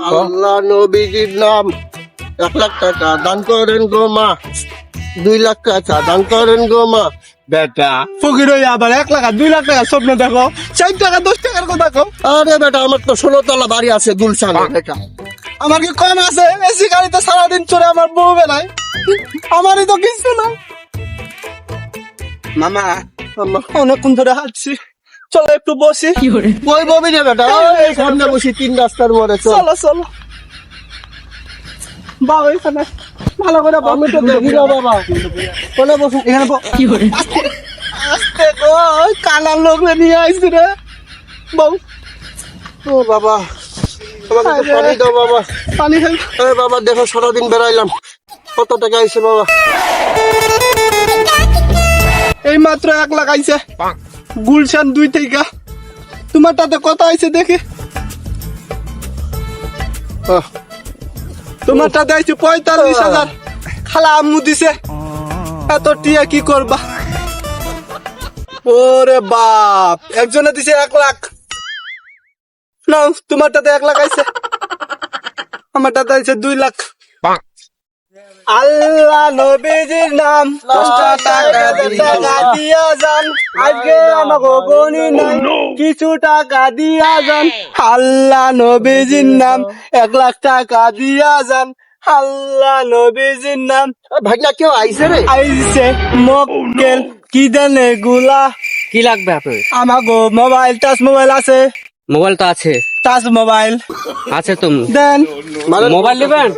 আল্লাহ নবীজির নাম 1,00,000 টাকা দান করেন গো মা, 2,00,000 টাকা দান করেন গো মা। বেটা ফকির হয়ে আবার 1 লাখ আর 2 লাখ টাকা স্বপ্ন দেখো, 4 টাকা 10 টাকার কথা কও। আরে বেটা আমার তো 16 তলা বাড়ি আছে গুলশানে বেটা। আমার কি কম আছে? এসি গাড়িতে সারাদিন চড়ে আমার বউ বেলায়, আমারই তো কিছু না। মামা অনেকক্ষণ ধরে হাঁটছি, চলো একটু বসি। কই ববি রে বেটা? ওই সামনে বসি 3 রাস্তার মোড়ে চল। চলো চলো বাবা, এখানে ভালো করে বাবা। আমি তো দেখি না বাবা, কোনে বসে এখানে আস্তে গো, ওই কানার লোক নিয়ে আইসি রে বউ। ও বাবা, আমাকে তো পানি দাও বাবা। পানি খাই। এ বাবা দেখো সারাদিন বেড়াইলাম, কত টাকা আইছে বাবা? এই মাত্র 1 লাখ আইছে গুলশান 2 থেকে। তোমারটাতে কত আইছে দেখি? আহ, তোমারটাতে আইছে 45,000। খালা আম্মু দিছে। এত টিয়া কি করবা? ওরে বাপ, একজনে দিছে 1 লাখ। নাও তোমারটাতে 1 লাখ আইছে, আমারটাতে আইছে 2 লাখ। আল্লাহ নবীজির নাম 10 টাকা দিয়া যান, আজকে আমাকে গনি নাই, কিছু টাকা দিয়া যান। আল্লাহ নবীজির নাম 1 লাখ টাকা দিয়া যান, আল্লাহ নবীজির নাম। ভাগনা কেউ আইছে রে? আইছে মক্কেল, কি দেন এগুলা? কি লাগবে আপনার? আমাকে মোবাইল, টাচ মোবাইল আছে? মোবাইল তো আছে। টাচ মোবাইল আছে তো। দেন। মোবাইল নেবেন?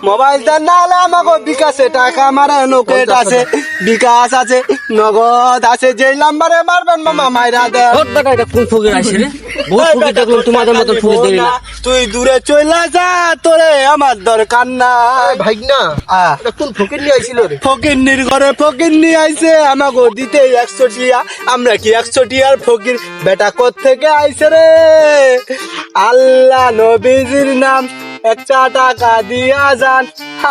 মোবাইল দেন, না হলে আমাকে বিকাশে টাকা মারে, নোকেট আছে, বিকাশ আছে, নগদ আছে। যে নাম্বারে মারবেন মামা মাইরা দেন। ওর বেটা এটা কোন ফকির আসে রে? বহুত ফকির দেখলাম, তোমাদের মতন ফকির ধরি না। তুই দূরে চলে যা, তোরে আমার দরকার না। ভাগনা এটা কোন ফকির নিয়ে আইছিল রে? ফকিরনির ঘরে ফকির নিয়ে আইছে, আমাকে দিতে 100 টিয়া। আমরা কি 100 টিয়ার ফকির? বেটা কোত্থেকে আইছে রে? আল্লাহ নবীজির নাম 1 টাকা দিয়া যান,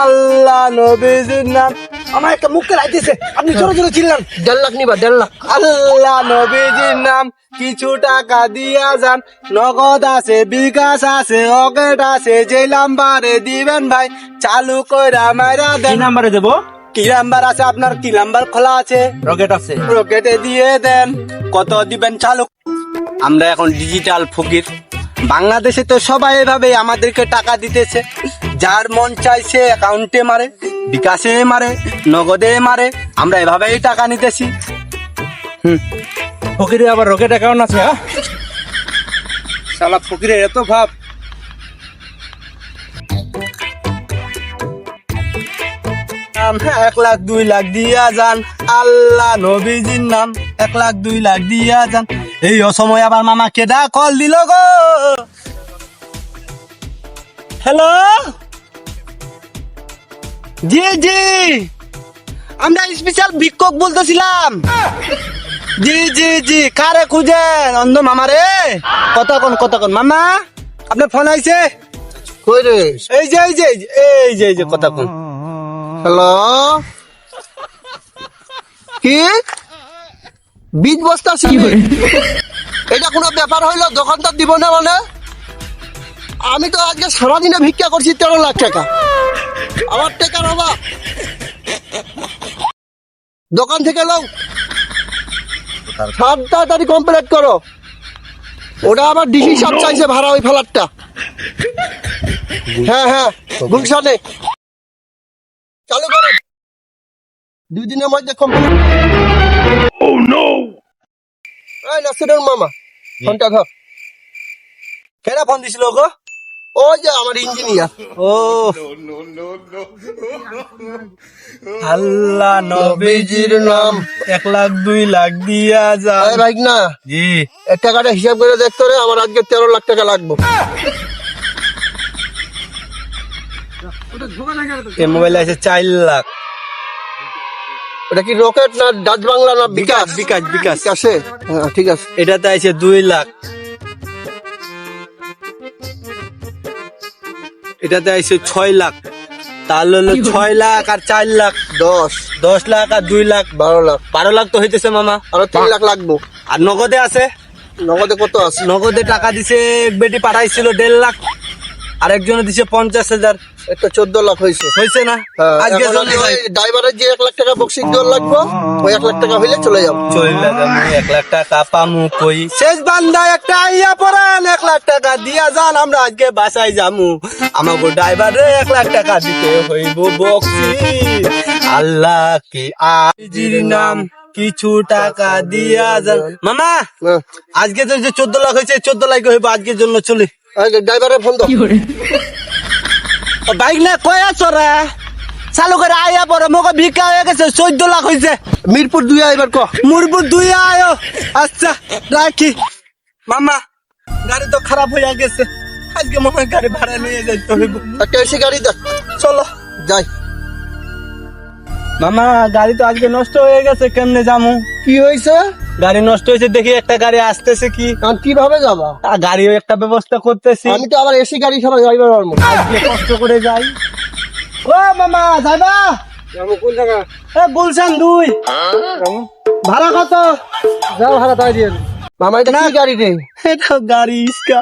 আল্লাহ নবীজির নাম। আমার একটা মুখে রাইতেছে, আপনি জোরে জোরে চিল্লান। 1.5 লাখ নিবা, 1.5 লাখ। আল্লাহ নবীজির নাম, কিছু টাকা দিয়া যান, নগদ আছে, বিকাশ আছে, অকেট আছে। যে নাম্বারে দিবেন ভাই চালু কইরা মাইরা দেন। নাম্বারে দেবো? কি নাম্বার আছে আপনার? কি নাম্বার খোলা আছে? রকেট আছে। রকেটে দিয়ে দেন। কত দিবেন চালু? আমরা এখন ডিজিটাল ফকির। বাংলাদেশে তো সবাই এভাবে আমাদেরকে টাকা দিতেছে। যার মন চাইছে অ্যাকাউন্টে মারে, বিকাশে মারে, নগদে মারে। আমরা এভাবেই টাকা নিতেছি। ফকিরে আবার রকেট অ্যাকাউন্ট আছে? হ্যাঁ, শালা ফকিরের এত ভাব। আমরা 1 লাখ 2 লাখ দিয়া যান, আল্লাহ নবীজির নাম 1 লাখ 2 লাখ দিয়া যান। এই অসময় আবার মামা কেডা কল দিল গো? হ্যালো, জি জি, আমরা স্পেশাল ভিক্ষক বলতেছিলাম। জি জি জি, কারে খুঁজেন? অন্ধ মামা রে। কতক্ষণ মামা আপনার ফোন আইছে? কই রে? এই যে এই যে এই যে এই যে কতক্ষণ। হ্যালো, কি বীজ বস্তা ছিল? এটা কোনো ব্যাপার হইলো? দোকানদার দিব না মানে? আমি তো আজকে সারাদিনে ভিক্ষা করছি 13 লাখ টাকা। আমার টাকার অভাব, দোকান থেকে লাও, তাড়াতাড়ি কমপ্লিট করো। ওটা আমার ডিসি সাহেব চাইছে ভাড়া, ওই ফ্ল্যাটটা। হ্যাঁ হ্যাঁ, গুলশানে চালু করো, 2 দিনের মধ্যে কমপ্লিট। Oh no! এই নাসিরুল মামা, ফোনটা ধর। কেডা ফোন দিছিল গো? ওই যে আমার ইঞ্জিনিয়ার। ও আল্লাহ নবীজির নাম 1 লাখ 2 লাখ দিয়া যান। এই ভাই না, জি, এক টাকাটা হিসাব করে দেখতো রে, আমার আজকে 13 লাখ টাকা লাগবে। এই মোবাইল আছে 4 লাখ। ওটা কি রকেট না ডাচ বাংলা না বিকাশ? বিকাশ বিকাশ আছে, হ্যাঁ ঠিক আছে। এটাতে আছে 2 লাখ, এটাতে আছে 6 লাখ। তাহলে হলো 6 লাখ আর 4 লাখ 10 লাখ আর 2 লাখ 12 লাখ। 12 লাখ তো হইতেছে মামা। আরো 3 লাখ লাগবো। আর নগদে আছে? নগদে কত আছে? নগদে টাকা দিছে, এক বেটি পাঠাইছিল 1.5 লাখ। আরেকজনে দিছে 50,000। একটা 14 লাখ হয়েছে। হয়েছে না? আজকে চলে যাই। ড্রাইভারের যে 1 লাখ টাকা বকশিস দেওয়ার লাগবে, ওই 1 লাখ টাকা হইলে চলে যাবো। চলে যাবো, 1 লাখ টাকা পামু কই? শেষ বান্দা একটা আইয়া পড়ান, 1 লাখ টাকা দিয়া যান, আমরা আজকে বাসায় যামু। আমাকে ড্রাইভারে 1 লাখ টাকা দিতে হইব বকশি। আল্লাহ কি আজির নাম, কিছু টাকা দিয়া যান। মামা হ্যাঁ। আজকে তো যে 14 লাখ হয়েছে, 14 লাখ হইব আজকের জন্য। চলে ড্রাইভারের ফোন দাও। বাইক না কয় আছো রে? চালু করে আইয়া পরে মোকে ভিক্ষা হয়ে গেছে, 14 লাখ হয়েছে। মিরপুর 2 এবার কহ। মুরবুর 2 আয়ো। আচ্ছা রাখি। মামা গাড়ি তো খারাপ হয়ে গেছে, আজকে মনে হয় গাড়ি ভাড়া নিয়ে যাইতে হইব। একটা এসি গাড়ি দেখ। চলো যাই। মামা গাড়ি তো আজকে নষ্ট হয়ে গেছে, কেমনে যামু? কি হয়েছে? গাড়ি নষ্ট হয়েছে, দেখি একটা গাড়ি আসতেছে কি আমি কিভাবে যাবা? গাড়িও একটা ব্যবস্থা করতেছি। আমি তো আবার এসি গাড়ি ছাড়া যাইবার পারবো না। আজকে কষ্ট করে যাই। ও মামা যাইবা? কোন জায়গা? গুলশান 2। ভাড়া কত? যাও ভাড়া তাই দিয়ে। মামা এটা কি গাড়ি রে? এটা গাড়ি ইস্কা।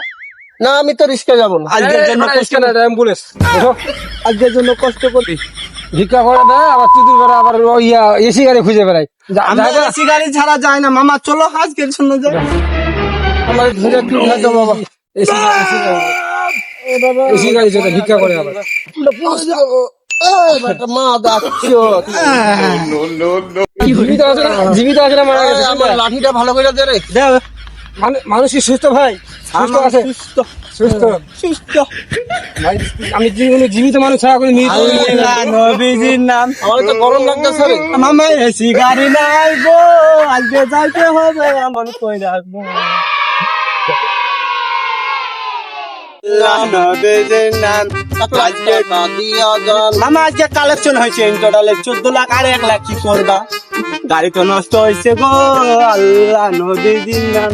না আমি তো রিস্কে যাবো না। আজকের জন্য অ্যাম্বুলেন্স। আজকের জন্য কষ্ট করি। ভিক্ষা করে দেয় আবার তুই করে আবার এসি গাড়ি খুঁজে বেড়াই। আমরা এসি গাড়ি ছাড়া যায় না মামা, চলো আজকের জন্য যাই। আমার ধরে কি উঠাইতো বাবা? এসি গাড়ি যেটা ভিক্ষা করে আবার। মা ডাকছো। জীবিত আছে না মারা গেছে? আমার লাঠিটা ভালো করে দে রে। মানুষ কি সুস্থ ভাই? সুস্থ আছে? সুস্থ। আমি জীবিত মানুষ ছাড়া করে আল্লাহ নবীজির নাম। আমার তো গরম লাগতেছে রে। মামা এসি গাড়ি নাই গো, আজকে যাইতে হবে, আমার কই রাখবো। আল্লাহ নবীজির নাম। আজকে মামা আজকে কালেকশন হয়েছে টোটালে 14 লাখ আর 1 লাখ কি করবা? গাড়ি তো নষ্ট হয়েছে গো, আল্লাহ নবীজির নাম।